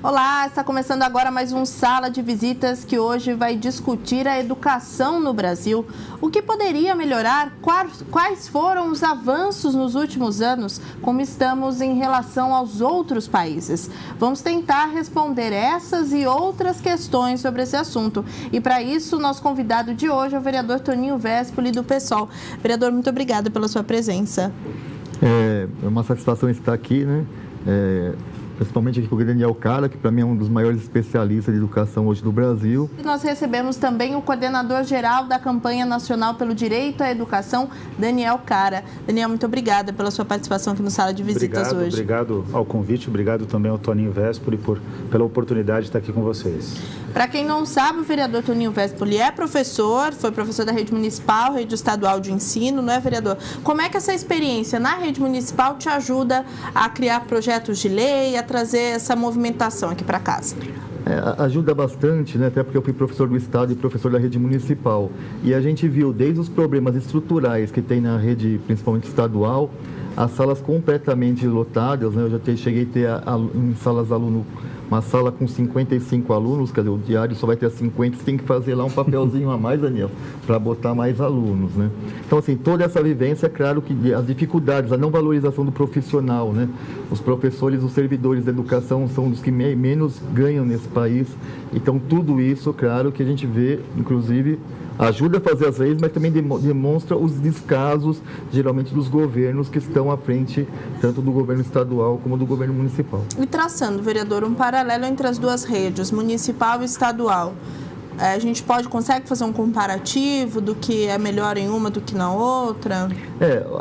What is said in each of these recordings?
Olá, está começando agora mais um Sala de Visitas que hoje vai discutir a educação no Brasil. O que poderia melhorar? Quais foram os avanços nos últimos anos? Como estamos em relação aos outros países? Vamos tentar responder essas e outras questões sobre esse assunto. E para isso, nosso convidado de hoje é o vereador Toninho Vespoli, do PSOL. Vereador, muito obrigada pela sua presença. É uma satisfação estar aqui, né? Principalmente aqui com o Daniel Cara, que para mim é um dos maiores especialistas de educação hoje do Brasil. E nós recebemos também o coordenador-geral da campanha nacional pelo direito à educação, Daniel Cara. Daniel, muito obrigada pela sua participação aqui no Sala de Visitas hoje. Obrigado ao convite, obrigado também ao Toninho Vespoli pela oportunidade de estar aqui com vocês. Para quem não sabe, o vereador Toninho Vespoli é professor, foi professor da rede municipal, rede estadual de ensino, não é, vereador? Como é que essa experiência na rede municipal te ajuda a criar projetos de lei, a trazer essa movimentação aqui para casa? Ajuda bastante, né? Até porque eu fui professor do Estado e professor da rede municipal. E a gente viu desde os problemas estruturais que tem na rede, principalmente estadual, as salas completamente lotadas, né? Eu já cheguei a ter em salas aluno, uma sala com 55 alunos, quer dizer, o diário só vai ter 50, você tem que fazer lá um papelzinho a mais, Daniel, para botar mais alunos, né? Então, assim, toda essa vivência, é claro que as dificuldades, a não valorização do profissional, né? Os professores, os servidores da educação são os que menos ganham nesse país. Então, tudo isso, claro, que a gente vê, inclusive, ajuda a fazer as leis, mas também demonstra os descasos, geralmente, dos governos que estão à frente, tanto do governo estadual como do governo municipal. E traçando, vereador, um paralelo entre as duas redes, municipal e estadual, a gente consegue fazer um comparativo do que é melhor em uma do que na outra?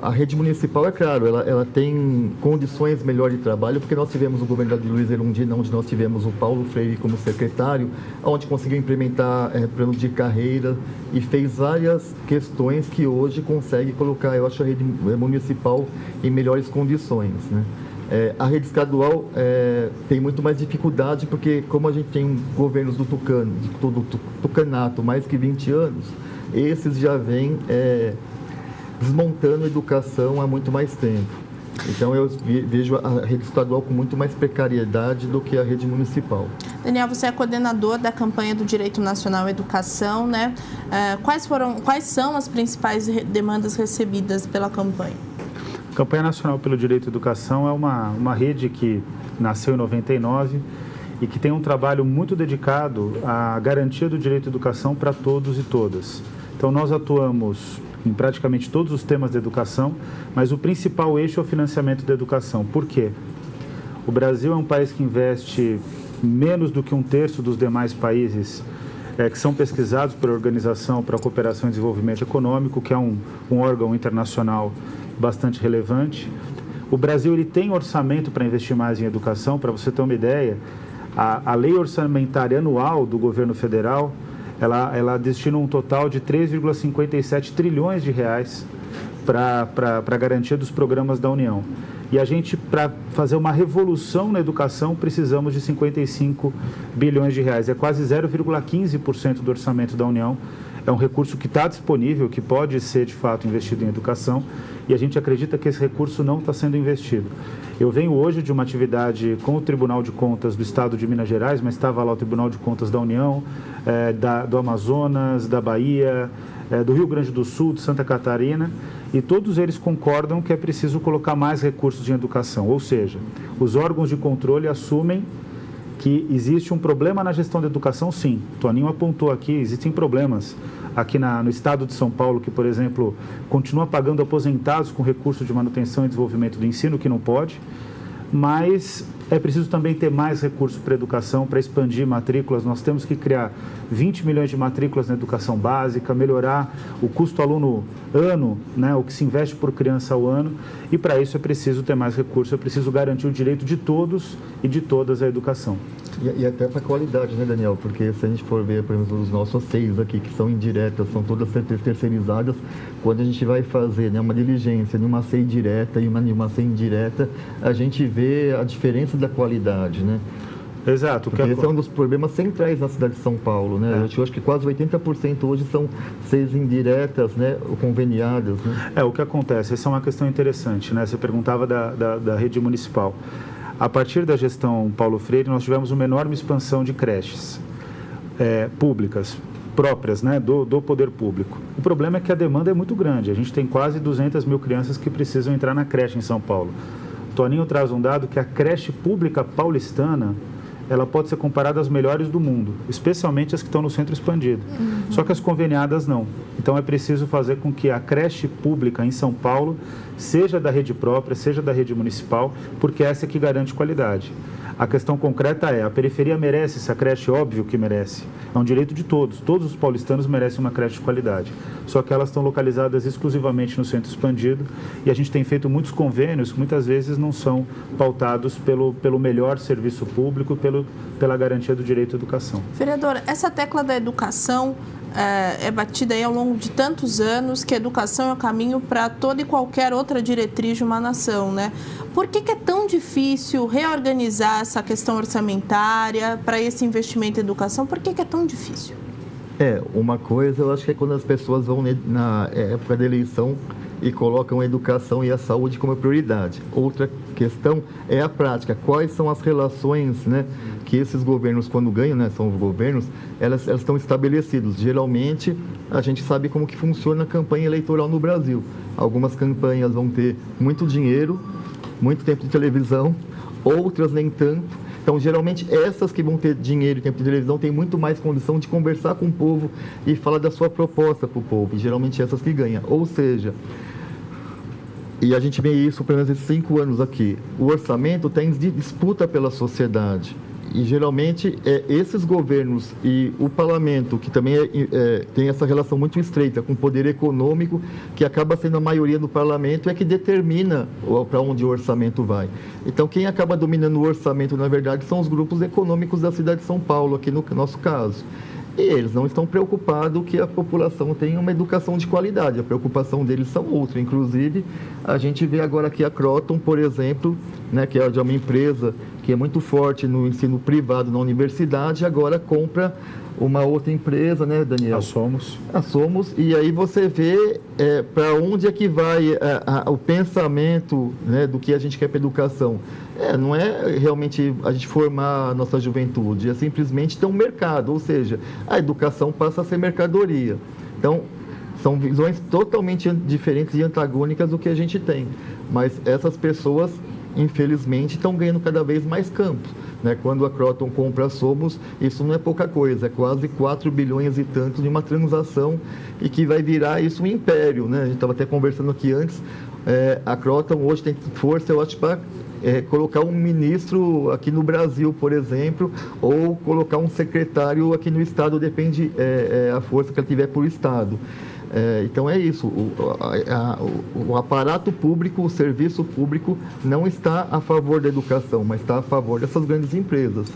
A rede municipal, é claro, ela tem condições melhores de trabalho, porque nós tivemos o governo da Luiz Erundina, onde nós tivemos o Paulo Freire como secretário, onde conseguiu implementar plano de carreira e fez várias questões que hoje consegue colocar, eu acho, a rede municipal em melhores condições, né? A rede estadual tem muito mais dificuldade, porque como a gente tem governos do Tucanato mais que 20 anos, esses já vêm desmontando a educação há muito mais tempo. Então eu vejo a rede estadual com muito mais precariedade do que a rede municipal. Daniel, você é coordenador da campanha do Direito Nacional à Educação, né? Quais são as principais demandas recebidas pela campanha? A Campanha Nacional pelo Direito à Educação é uma rede que nasceu em 99 e que tem um trabalho muito dedicado à garantia do direito à educação para todos e todas. Então, nós atuamos em praticamente todos os temas da educação, mas o principal eixo é o financiamento da educação. Por quê? O Brasil é um país que investe menos do que 1/3 dos demais países que são pesquisados pela Organização para a Cooperação e Desenvolvimento Econômico, que é um órgão internacional bastante relevante. O Brasil ele tem orçamento para investir mais em educação. Para você ter uma ideia, a lei orçamentária anual do governo federal, ela destina um total de 3,57 trilhões de reais para a garantia dos programas da União. E a gente, para fazer uma revolução na educação, precisamos de 55 bilhões de reais. É quase 0,15% do orçamento da União. É um recurso que está disponível, que pode ser, de fato, investido em educação, e a gente acredita que esse recurso não está sendo investido. Eu venho hoje de uma atividade com o Tribunal de Contas do Estado de Minas Gerais, mas estava lá o Tribunal de Contas da União, do Amazonas, da Bahia, do Rio Grande do Sul, de Santa Catarina, e todos eles concordam que é preciso colocar mais recursos em educação. Ou seja, os órgãos de controle assumem que existe um problema na gestão da educação, sim. O Toninho apontou aqui, existem problemas aqui no estado de São Paulo, que, por exemplo, continua pagando aposentados com recursos de manutenção e desenvolvimento do ensino, que não pode, mas é preciso também ter mais recursos para a educação, para expandir matrículas. Nós temos que criar 20 milhões de matrículas na educação básica, melhorar o custo aluno ano, né, o que se investe por criança ao ano, e para isso é preciso ter mais recursos, é preciso garantir o direito de todos e de todas à educação. E até para a qualidade, né, Daniel? Porque se a gente for ver, por exemplo, os nossos CEIs aqui, que são indiretas, são todas terceirizadas, quando a gente vai fazer, né, uma diligência de uma CEI direta e uma CEI indireta, a gente vê a diferença da qualidade, né? Exato. Porque esse é um dos problemas centrais na cidade de São Paulo, né? Eu acho que quase 80% hoje são CEIs indiretas, né, ou conveniadas, né? O que acontece, essa é uma questão interessante, né? Você perguntava da rede municipal. A partir da gestão Paulo Freire, nós tivemos uma enorme expansão de creches públicas, próprias, né, do poder público. O problema é que a demanda é muito grande. A gente tem quase 200 mil crianças que precisam entrar na creche em São Paulo. O Toninho traz um dado que a creche pública paulistana, ela pode ser comparada às melhores do mundo, especialmente as que estão no centro expandido. Só que as conveniadas não. Então é preciso fazer com que a creche pública em São Paulo seja da rede própria, seja da rede municipal, porque essa é que garante qualidade. A questão concreta é, a periferia merece essa creche? Óbvio que merece. É um direito de todos. Todos os paulistanos merecem uma creche de qualidade. Só que elas estão localizadas exclusivamente no centro expandido e a gente tem feito muitos convênios que muitas vezes não são pautados pelo melhor serviço público, pela garantia do direito à educação. Vereador, essa tecla da educação é batida aí ao longo de tantos anos, que a educação é o caminho para toda e qualquer outra diretriz de uma nação, né? Por que é tão difícil reorganizar essa questão orçamentária para esse investimento em educação? Por que é tão difícil? Uma coisa eu acho que é quando as pessoas vão na época da eleição e colocam a educação e a saúde como prioridade. Outra questão é a prática. Quais são as relações, né, que esses governos, quando ganham, né, são os governos, elas estão estabelecidas. Geralmente, a gente sabe como que funciona a campanha eleitoral no Brasil. Algumas campanhas vão ter muito dinheiro, muito tempo de televisão, outras nem tanto. Então, geralmente, essas que vão ter dinheiro e tempo de televisão têm muito mais condição de conversar com o povo e falar da sua proposta para o povo. E, geralmente, essas que ganham. Ou seja, e a gente vê isso pelo menos esses 5 anos aqui, o orçamento tem disputa pela sociedade. E, geralmente, esses governos e o parlamento, que também tem essa relação muito estreita com o poder econômico, que acaba sendo a maioria do parlamento, é que determina para onde o orçamento vai. Então, quem acaba dominando o orçamento, na verdade, são os grupos econômicos da cidade de São Paulo, aqui no nosso caso. E eles não estão preocupados que a população tenha uma educação de qualidade. A preocupação deles são outra. Inclusive, a gente vê agora aqui a Croton, por exemplo, né, que é de uma empresa que é muito forte no ensino privado na universidade, agora compra uma outra empresa, né, Daniel? A Somos. E aí você vê para onde é que vai o pensamento, né, do que a gente quer para a educação. Não é realmente a gente formar a nossa juventude, é simplesmente ter um mercado, ou seja, a educação passa a ser mercadoria. Então, são visões totalmente diferentes e antagônicas do que a gente tem. Mas essas pessoas, infelizmente, estão ganhando cada vez mais campo. Né? Quando a Croton compra a Somos, isso não é pouca coisa, é quase 4 bilhões e tanto de uma transação e que vai virar isso um império. Né? A gente estava até conversando aqui antes, a Croton hoje tem força, eu acho, para colocar um ministro aqui no Brasil, por exemplo, ou colocar um secretário aqui no Estado, depende a força que ele tiver por Estado. Então é isso, o aparato público, o serviço público não está a favor da educação, mas está a favor dessas grandes empresas.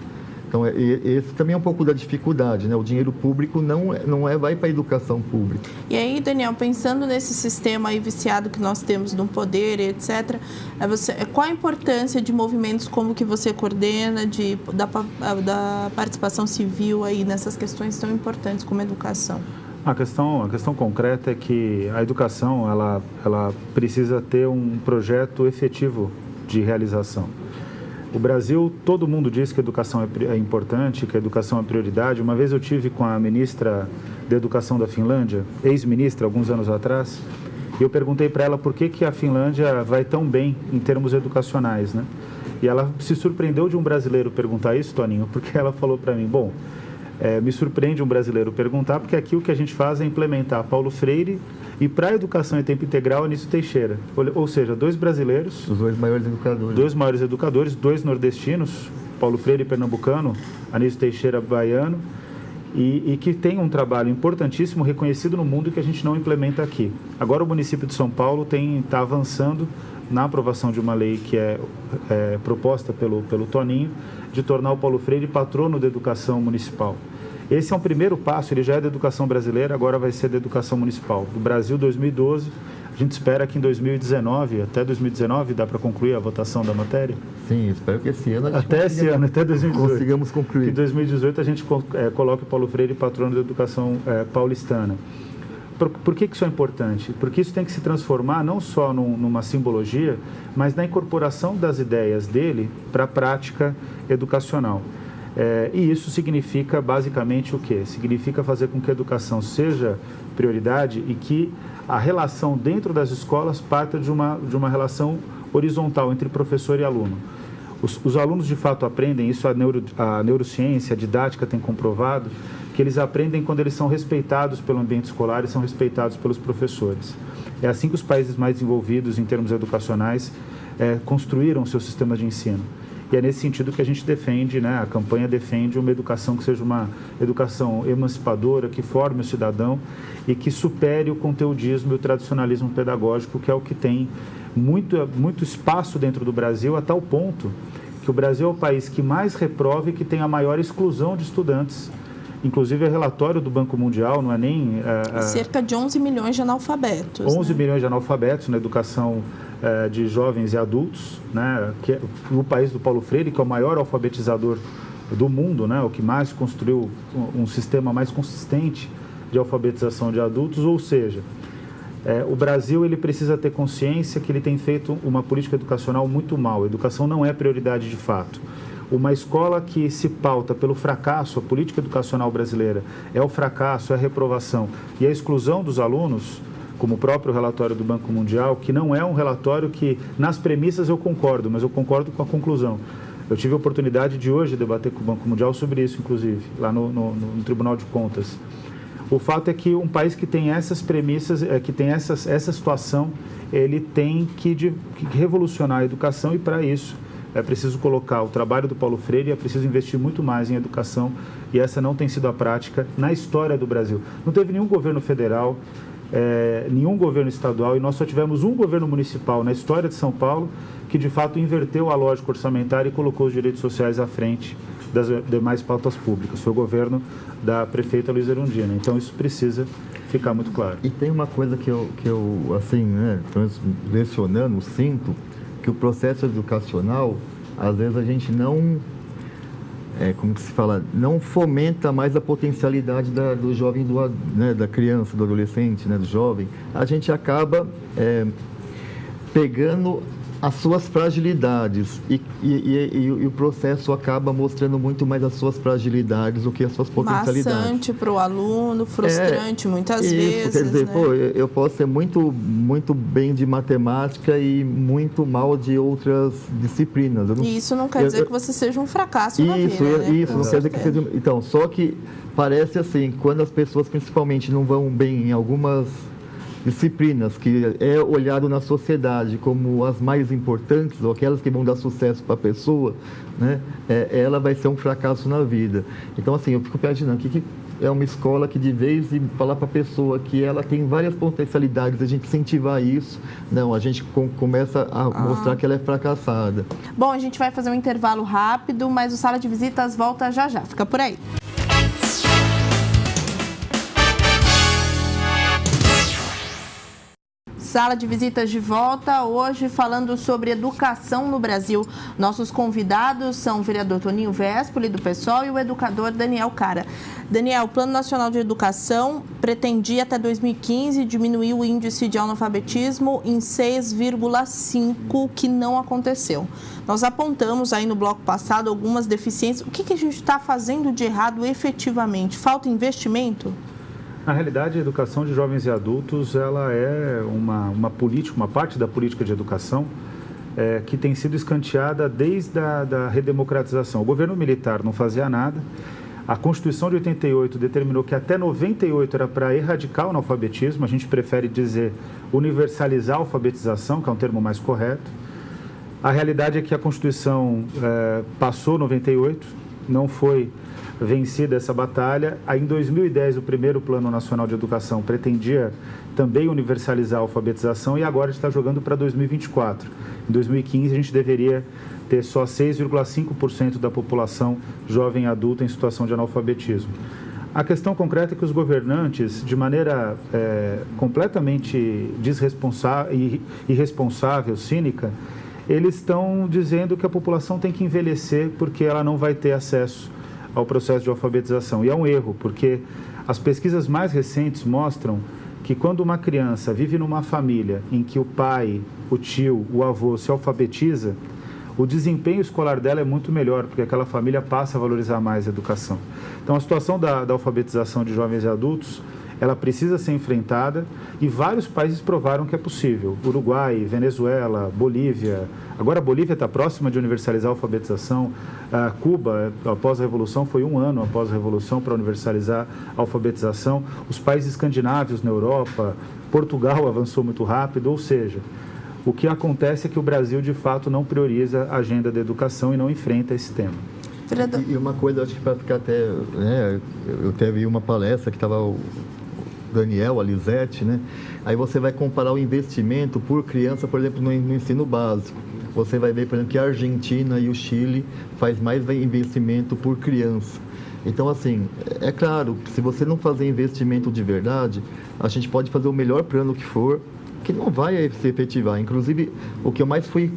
Então esse também é um pouco da dificuldade, né? O dinheiro público não vai para a educação pública. E aí, Daniel, pensando nesse sistema aí viciado que nós temos no poder, etc., qual a importância de movimentos como que você coordena, da participação civil aí nessas questões tão importantes como a educação? A questão concreta é que a educação ela precisa ter um projeto efetivo de realização. O Brasil, todo mundo diz que a educação é importante, que a educação é prioridade. Uma vez eu tive com a ministra da Educação da Finlândia, ex-ministra, alguns anos atrás, e eu perguntei para ela por que a Finlândia vai tão bem em termos educacionais, né? E ela se surpreendeu de um brasileiro perguntar isso, Toninho, porque ela falou para mim, me surpreende um brasileiro perguntar, porque aqui o que a gente faz é implementar Paulo Freire e para a educação em tempo integral, Anísio Teixeira. Ou seja, 2 brasileiros. Os 2 maiores educadores. 2 maiores educadores, 2 nordestinos, Paulo Freire pernambucano, Anísio Teixeira baiano, e que tem um trabalho importantíssimo, reconhecido no mundo, que a gente não implementa aqui. Agora o município de São Paulo está avançando na aprovação de uma lei que é proposta pelo Toninho, de tornar o Paulo Freire patrono da educação municipal. Esse é um primeiro passo, ele já é da educação brasileira, agora vai ser da educação municipal. Do Brasil, 2012, a gente espera que em 2019, até 2019, dá para concluir a votação da matéria? Sim, espero que esse ano até 2018, consigamos concluir. Que em 2018 a gente coloque o Paulo Freire patrono da educação paulistana. por que isso é importante? Porque isso tem que se transformar não só numa simbologia, mas na incorporação das ideias dele para a prática educacional. E isso significa basicamente o quê? Significa fazer com que a educação seja prioridade e que a relação dentro das escolas parta de uma relação horizontal entre professor e aluno. Os alunos de fato aprendem, isso a neurociência, a didática tem comprovado, que eles aprendem quando eles são respeitados pelo ambiente escolar e são respeitados pelos professores. É assim que os países mais desenvolvidos em termos educacionais construíram seus sistemas de ensino. E é nesse sentido que a gente defende, né, a campanha defende uma educação que seja uma educação emancipadora, que forme o cidadão e que supere o conteudismo e o tradicionalismo pedagógico, que é o que tem muito espaço dentro do Brasil, a tal ponto que o Brasil é o país que mais reprova e que tem a maior exclusão de estudantes. Inclusive, é relatório do Banco Mundial, não é nem... cerca de 11 milhões de analfabetos. 11 milhões de analfabetos na educação de jovens e adultos, né? Que é o país do Paulo Freire, que é o maior alfabetizador do mundo, né? O que mais construiu um sistema mais consistente de alfabetização de adultos, ou seja, o Brasil ele precisa ter consciência que ele tem feito uma política educacional muito mal. A educação não é prioridade de fato. Uma escola que se pauta pelo fracasso, a política educacional brasileira é o fracasso, é a reprovação e a exclusão dos alunos, como o próprio relatório do Banco Mundial, que não é um relatório que, nas premissas eu concordo, mas eu concordo com a conclusão. Eu tive a oportunidade de hoje debater com o Banco Mundial sobre isso, inclusive, lá no Tribunal de Contas. O fato é que um país que tem essas premissas, que tem essa situação, ele tem que revolucionar a educação e, para isso, é preciso colocar o trabalho do Paulo Freire, é preciso investir muito mais em educação e essa não tem sido a prática na história do Brasil. Não teve nenhum governo federal, nenhum governo estadual e nós só tivemos um governo municipal na história de São Paulo que de fato inverteu a lógica orçamentária e colocou os direitos sociais à frente das demais pautas públicas. Foi o governo da prefeita Luísa Erundina. Então isso precisa ficar muito claro. E tem uma coisa que eu assim, né, lecionando, sinto que o processo educacional, às vezes a gente não como que se fala, não fomenta mais a potencialidade do jovem, né, da criança, do adolescente, né, do jovem. A gente acaba pegando as suas fragilidades e o processo acaba mostrando muito mais as suas fragilidades do que as suas potencialidades. Maçante para o aluno, frustrante muitas vezes. Quer dizer, né? Eu posso ser muito bem de matemática e muito mal de outras disciplinas. E isso não quer dizer que você seja um fracasso na vida, né? Isso, não quer dizer que seja... Então, só que parece assim, quando as pessoas principalmente não vão bem em algumas disciplinas que é olhado na sociedade como as mais importantes ou aquelas que vão dar sucesso para a pessoa, né? Ela vai ser um fracasso na vida. Então, assim, eu fico imaginando que é uma escola que, de vez de falar para a pessoa que ela tem várias potencialidades, a gente incentivar isso, não, a gente começa a mostrar que ela é fracassada. Bom, a gente vai fazer um intervalo rápido, mas o Sala de Visitas volta já já. Fica por aí. Sala de Visitas de volta, hoje falando sobre educação no Brasil. Nossos convidados são o vereador Toninho Vespoli, do PSOL, e o educador Daniel Cara. Daniel, o Plano Nacional de Educação pretendia até 2015 diminuir o índice de analfabetismo em 6,5, que não aconteceu. Nós apontamos aí no bloco passado algumas deficiências. O que a gente está fazendo de errado efetivamente? Falta investimento? Na realidade, a educação de jovens e adultos, ela é uma política, uma parte da política de educação que tem sido escanteada desde a redemocratização. O governo militar não fazia nada. A Constituição de 88 determinou que até 98 era para erradicar o analfabetismo. A gente prefere dizer universalizar a alfabetização, que é um termo mais correto. A realidade é que a Constituição passou 98, não foi vencida essa batalha. Aí, em 2010, o primeiro Plano Nacional de Educação pretendia também universalizar a alfabetização e agora está jogando para 2024. Em 2015, a gente deveria ter só 6,5% da população jovem e adulta em situação de analfabetismo. A questão concreta é que os governantes, de maneira completamente irresponsável, cínica, eles estão dizendo que a população tem que envelhecer porque ela não vai ter acesso ao processo de alfabetização. E é um erro, porque as pesquisas mais recentes mostram que quando uma criança vive numa família em que o pai, o tio, o avô se alfabetiza, o desempenho escolar dela é muito melhor, porque aquela família passa a valorizar mais a educação. Então, a situação da alfabetização de jovens e adultos, ela precisa ser enfrentada e vários países provaram que é possível. Uruguai, Venezuela, Bolívia. Agora a Bolívia está próxima de universalizar a alfabetização. Cuba, após a Revolução, foi 1 ano após a Revolução para universalizar a alfabetização. Os países escandinavos na Europa, Portugal avançou muito rápido, ou seja, o que acontece é que o Brasil, de fato, não prioriza a agenda da educação e não enfrenta esse tema. E uma coisa, acho que para ficar até... eu teve uma palestra que estava o Daniel, a Lisete, né? Aí você vai comparar o investimento por criança, por exemplo, no ensino básico. Você vai ver, por exemplo, que a Argentina e o Chile faz mais investimento por criança. Então, assim, é claro, se você não fazer investimento de verdade, a gente pode fazer o melhor plano que for, que não vai se efetivar. Inclusive, o que eu mais fui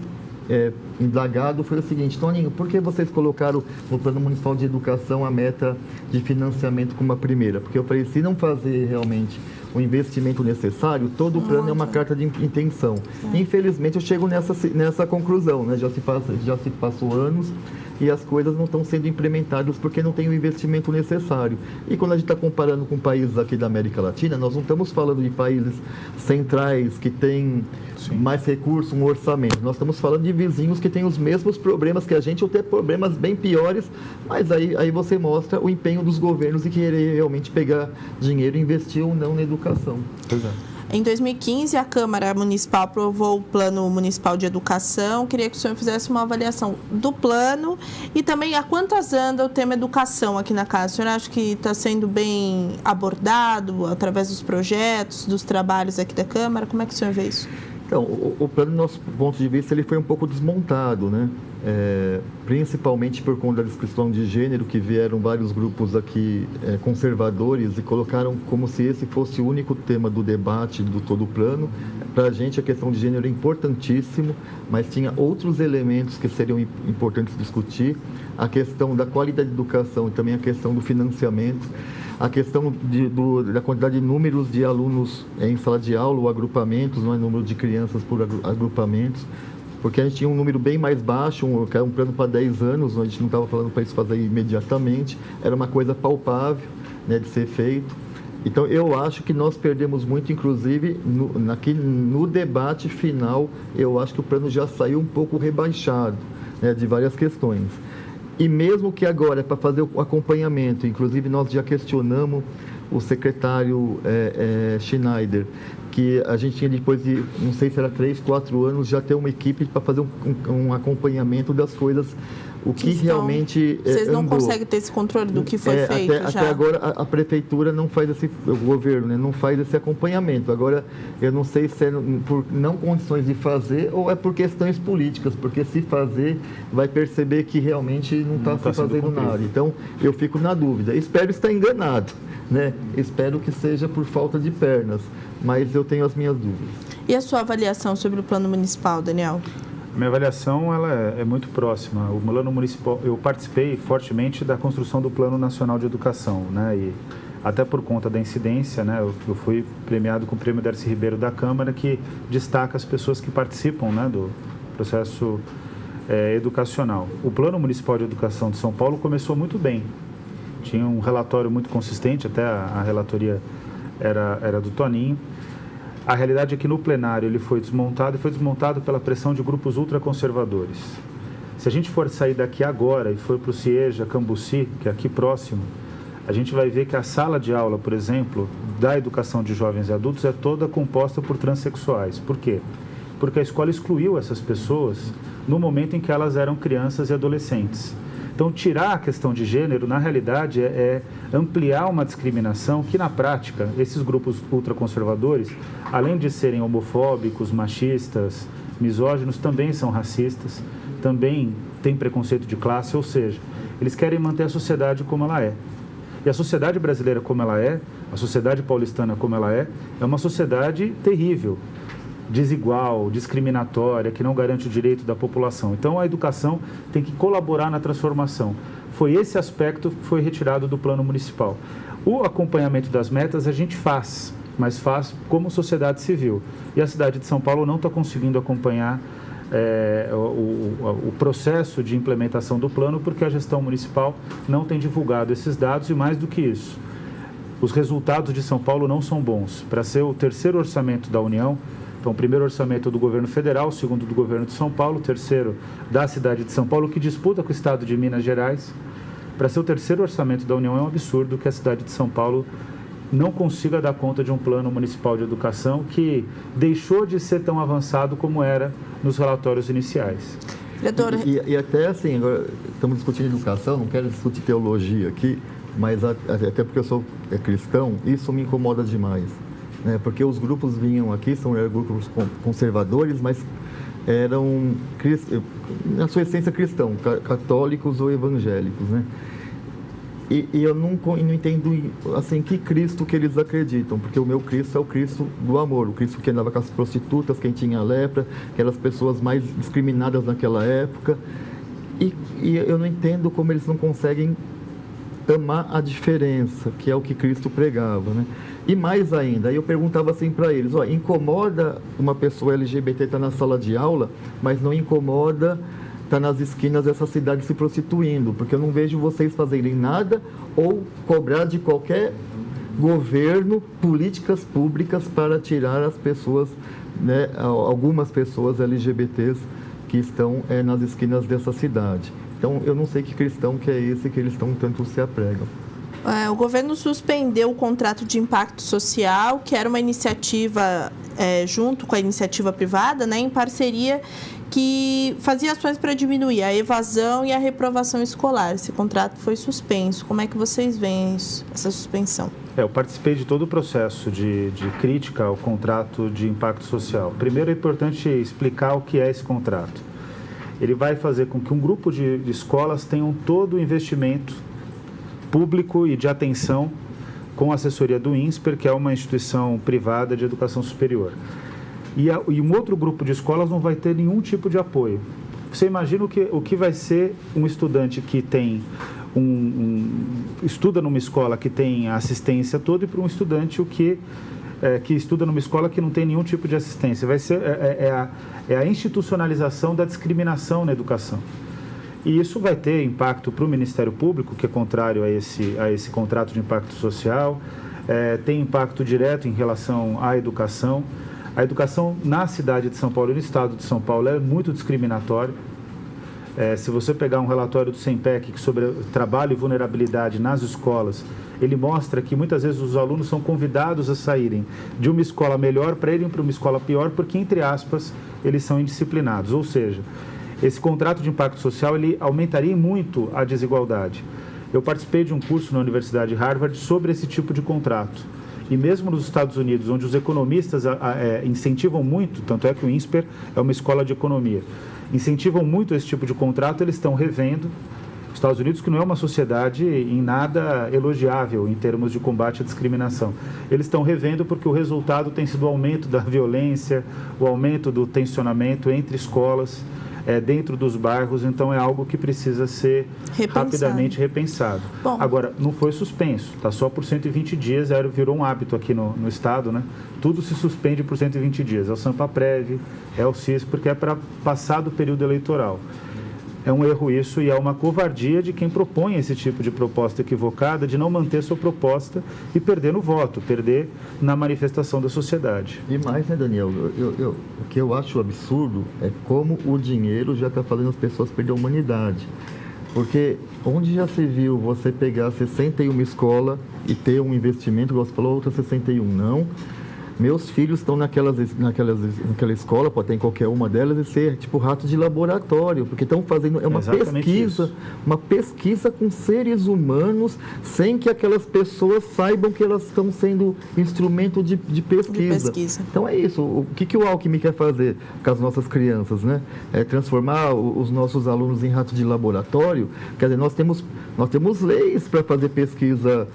indagado foi o seguinte: Toninho, por que vocês colocaram no Plano Municipal de Educação a meta de financiamento como a primeira? Porque eu falei, se não fazer realmente o investimento necessário, todo o plano é uma carta de intenção. Infelizmente, eu chego nessa conclusão, né? Já se passou anos e as coisas não estão sendo implementadas porque não tem o investimento necessário. E quando a gente está comparando com países aqui da América Latina, nós não estamos falando de países centrais que têm mais recursos, um orçamento. Nós estamos falando de vizinhos que têm os mesmos problemas que a gente, ou até problemas bem piores, mas aí você mostra o empenho dos governos em querer realmente pegar dinheiro e investir ou não na educação. Exato. Em 2015, a Câmara Municipal aprovou o Plano Municipal de Educação. Queria que o senhor fizesse uma avaliação do plano e também a quantas anda o tema educação aqui na casa. O senhor acha que está sendo bem abordado através dos projetos, dos trabalhos aqui da Câmara? Como é que o senhor vê isso? Então, o plano, do nosso ponto de vista, ele foi um pouco desmontado, né? Principalmente por conta da discussão de gênero, que vieram vários grupos aqui conservadores e colocaram como se esse fosse o único tema do debate do todo o plano. Para a gente, a questão de gênero é importantíssimo, mas tinha outros elementos que seriam importantes discutir: a questão da qualidade da educação e também a questão do financiamento, a questão da quantidade de números de alunos em sala de aula ou agrupamentos, não é número de crianças por agrupamentos, porque a gente tinha um número bem mais baixo, que era um plano para 10 anos, a gente não estava falando para isso fazer imediatamente, era uma coisa palpável, né, de ser feito. Então, eu acho que nós perdemos muito, inclusive, no debate final, eu acho que o plano já saiu um pouco rebaixado, né, de várias questões. E mesmo que agora, para fazer o acompanhamento, inclusive nós já questionamos o secretário Schneider, que a gente tinha depois de, não sei se era 3, 4 anos, já ter uma equipe para fazer um acompanhamento das coisas, o que realmente vocês não conseguem ter esse controle do que foi feito já? Até agora a prefeitura não faz o governo, né, não faz esse acompanhamento. Agora, eu não sei se é por não condições de fazer ou é por questões políticas, porque se fazer, vai perceber que realmente não está se fazendo nada. Então, eu fico na dúvida. Espero estar enganado, né? Espero que seja por falta de pernas, mas eu tenho as minhas dúvidas. E a sua avaliação sobre o plano municipal, Daniel? Minha avaliação ela é muito próxima. O plano municipal, eu participei fortemente da construção do Plano Nacional de Educação, né? E até por conta da incidência, né? Eu fui premiado com o Prêmio Darcy Ribeiro da Câmara, que destaca as pessoas que participam, né, do processo educacional. O Plano Municipal de Educação de São Paulo começou muito bem. Tinha um relatório muito consistente, até a relatoria era do Toninho. A realidade é que no plenário ele foi desmontado pela pressão de grupos ultraconservadores. Se a gente for sair daqui agora e for para o Cieja, Cambuci, que é aqui próximo, a gente vai ver que a sala de aula, por exemplo, da educação de jovens e adultos é toda composta por transexuais. Por quê? Porque a escola excluiu essas pessoas no momento em que elas eram crianças e adolescentes. Então, tirar a questão de gênero, na realidade, é ampliar uma discriminação que, na prática, esses grupos ultraconservadores, além de serem homofóbicos, machistas, misóginos, também são racistas, também têm preconceito de classe, ou seja, eles querem manter a sociedade como ela é. E a sociedade brasileira como ela é, a sociedade paulistana como ela é uma sociedade terrível, desigual, discriminatória, que não garante o direito da população. Então, a educação tem que colaborar na transformação. Foi esse aspecto que foi retirado do plano municipal. O acompanhamento das metas a gente faz. mas faz como sociedade civil. E a cidade de São Paulo não está conseguindo acompanhar o processo de implementação do plano, porque a gestão municipal não tem divulgado esses dados e, mais do que isso, os resultados de São Paulo não são bons. Para ser o terceiro orçamento da União, então o primeiro orçamento do governo federal, o segundo do governo de São Paulo, o terceiro da cidade de São Paulo, que disputa com o estado de Minas Gerais. Para ser o terceiro orçamento da União, é um absurdo que a cidade de São Paulo não consiga dar conta de um plano municipal de educação que deixou de ser tão avançado como era nos relatórios iniciais. E até assim, agora estamos discutindo educação, não quero discutir teologia aqui, mas até porque eu sou cristão, isso me incomoda demais, né? Porque os grupos vinham aqui, eram grupos conservadores, mas eram, na sua essência, cristãos, católicos ou evangélicos, né? E eu não entendo, assim, que Cristo que eles acreditam, porque o meu Cristo é o Cristo do amor, o Cristo que andava com as prostitutas, quem tinha lepra, aquelas pessoas mais discriminadas naquela época, e eu não entendo como eles não conseguem amar a diferença, que é o que Cristo pregava, né? E mais ainda, aí eu perguntava assim para eles, incomoda uma pessoa LGBT estar na sala de aula, mas não incomoda estar nas esquinas dessa cidade se prostituindo, porque eu não vejo vocês fazerem nada ou cobrar de qualquer governo políticas públicas para tirar as pessoas, né, algumas pessoas LGBTs que estão nas esquinas dessa cidade. Então, eu não sei que cristão que é esse que eles tanto se apregam. O governo suspendeu o contrato de impacto social, que era uma iniciativa junto com a iniciativa privada, né, em parceria, que fazia ações para diminuir a evasão e a reprovação escolar. Esse contrato foi suspenso. Como é que vocês veem essa suspensão? Eu participei de todo o processo de crítica ao contrato de impacto social. Primeiro, é importante explicar o que é esse contrato. Ele vai fazer com que um grupo de escolas tenham todo o investimento público e de atenção com a assessoria do INSPER, que é uma instituição privada de educação superior. E um outro grupo de escolas não vai ter nenhum tipo de apoio. Você imagina o que vai ser um estudante que tem estuda numa escola que tem a assistência toda, e para um estudante que estuda numa escola que não tem nenhum tipo de assistência. Vai ser a institucionalização da discriminação na educação. E isso vai ter impacto para o Ministério Público, que é contrário a esse contrato de impacto social, tem impacto direto em relação à educação. A educação na cidade de São Paulo e no estado de São Paulo é muito discriminatória. Se você pegar um relatório do SEMPEC sobre trabalho e vulnerabilidade nas escolas, ele mostra que muitas vezes os alunos são convidados a saírem de uma escola melhor para irem para uma escola pior, porque, entre aspas, eles são indisciplinados. Ou seja, esse contrato de impacto social ele aumentaria muito a desigualdade. Eu participei de um curso na Universidade de Harvard sobre esse tipo de contrato. E mesmo nos Estados Unidos, onde os economistas incentivam muito, tanto é que o INSPER é uma escola de economia, incentivam muito esse tipo de contrato, eles estão revendo. Os Estados Unidos, que não é uma sociedade em nada elogiável em termos de combate à discriminação, eles estão revendo porque o resultado tem sido o aumento da violência, o aumento do tensionamento entre escolas, dentro dos bairros. Então é algo que precisa ser rapidamente repensado. Bom, agora, não foi suspenso, está só por 120 dias, virou um hábito aqui no estado, né? Tudo se suspende por 120 dias, é o Sampaprev, é o CIS, porque é para passar do período eleitoral. É um erro isso, e é uma covardia de quem propõe esse tipo de proposta equivocada, de não manter sua proposta e perder no voto, perder na manifestação da sociedade. E mais, né, Daniel? O que eu acho absurdo é como o dinheiro já está fazendo as pessoas perder a humanidade. Porque onde já se viu você pegar 61 escolas e ter um investimento, igual você falou, outra 61 não. Meus filhos estão naquela escola, pode ter em qualquer uma delas, e ser tipo rato de laboratório, porque estão fazendo uma pesquisa com seres humanos, sem que aquelas pessoas saibam que elas estão sendo instrumento de pesquisa. Então é isso. O que o Alckmin quer fazer com as nossas crianças, né? É transformar os nossos alunos em rato de laboratório. Quer dizer, nós temos leis para fazer pesquisa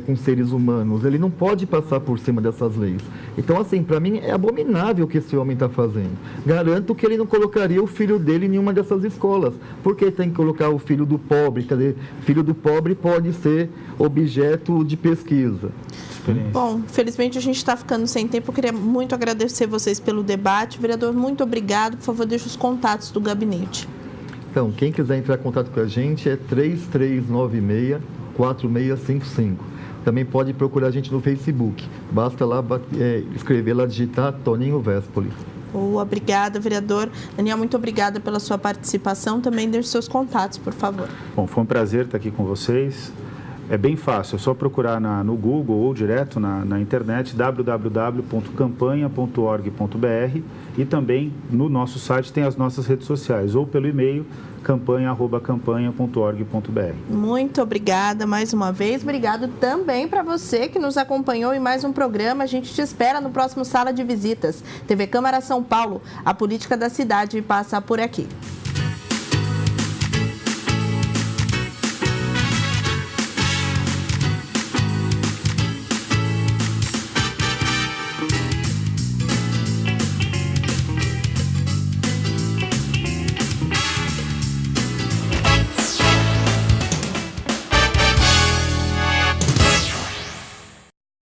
com seres humanos. Ele não pode passar por cima dessas leis. Então, assim, para mim é abominável o que esse homem está fazendo. Garanto que ele não colocaria o filho dele em nenhuma dessas escolas. Por que tem que colocar o filho do pobre? Quer dizer, filho do pobre pode ser objeto de pesquisa. Bom, felizmente a gente está ficando sem tempo. Eu queria muito agradecer vocês pelo debate. Vereador, muito obrigado. Por favor, deixe os contatos do gabinete. Então, quem quiser entrar em contato com a gente é 3396-4655. Também pode procurar a gente no Facebook. Basta lá escrever, lá digitar Toninho Vespoli. Obrigada, vereador. Daniel, muito obrigada pela sua participação. Também deixe seus contatos, por favor. Bom, foi um prazer estar aqui com vocês. É bem fácil, é só procurar no Google ou direto na internet www.campanha.org.br e também no nosso site tem as nossas redes sociais ou pelo e-mail campanha@campanha.org.br. Muito obrigada mais uma vez. Obrigado também para você que nos acompanhou em mais um programa. A gente te espera no próximo Sala de Visitas. TV Câmara São Paulo, a política da cidade passa por aqui.